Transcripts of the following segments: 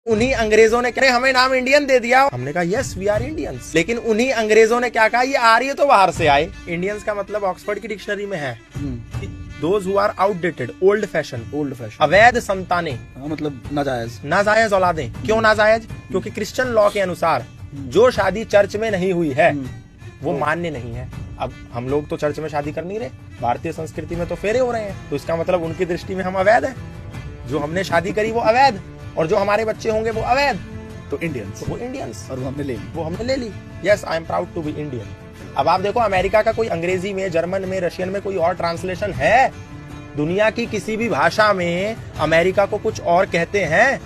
उन्हीं अंग्रेजों ने कहा हमें नाम इंडियन दे दिया। हमने कहा यस वी आर इंडियंस। लेकिन उन्हीं अंग्रेजों ने क्या कहा, ये आर्य तो बाहर से आए। इंडियंस का मतलब ऑक्सफोर्ड की डिक्शनरी में है those who are outdated, old fashion, अवैध संतानें, मतलब नाजायज, नाजायज औलादें। क्यों नाजायज? क्योंकि क्रिश्चियन लॉ के अनुसार जो शादी चर्च में नहीं हुई है वो मान्य नहीं है। अब हम लोग तो चर्च में शादी कर नहीं रहे, भारतीय संस्कृति में तो फेरे हो रहे हैं, तो इसका मतलब उनकी दृष्टि में हम अवैध हैं। जो हमने शादी करी वो अवैध, और जो हमारे बच्चे होंगे वो अवैध, तो इंडियंस, वो इंडियंस। और वो हमने ले ली। Yes I am proud to be Indian. अब आप देखो अमेरिका का कोई अंग्रेजी में, जर्मन में, रशियन में कोई और ट्रांसलेशन है? दुनिया की किसी भी भाषा में अमेरिका को कुछ और कहते हैं,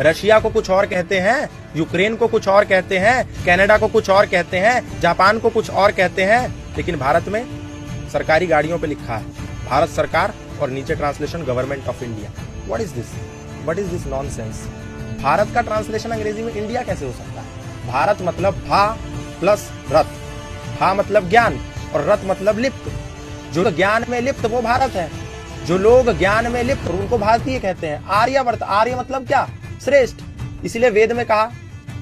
रशिया को कुछ और कहते हैं, यूक्रेन को कुछ और कहते हैं, कनाडा को कुछ और कहते हैं, जापान को कुछ और कहते हैं। लेकिन भारत में सरकारी गाड़ियों पे लिखा है भारत सरकार और नीचे translation government of India. What is this? What is this nonsense? Bharat का ट्रांसलेशन अंग्रेजी में इंडिया कैसे हो सकता है? भारत मतलब भा प्लस रथ। भा मतलब ज्ञान और रथ मतलब लिप्त। जो ज्ञान में लिप्त वो भारत है। जो लोग ज्ञान में लिप्त उनको भारतीय कहते हैं। आर्यवर्त, आर्य मतलब क्या? श्रेष्ठ। इसीलिए वेद में कहा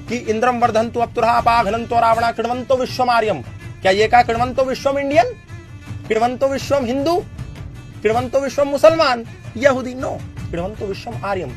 कि इंद्रम वर्धन्तु अप्तुरहा अपाघ्नन्तो रावणा कृण्वन्तो विश्वम आर्यम। क्या ये कहा कृण्वन्तो विश्वम इंडियन, कृण्वन्तो विश्वम हिंदू, कृण्वन्तो विश्वम मुसलमान, यहूदी? नो, कृण्वन्तो विश्वम आर्यम।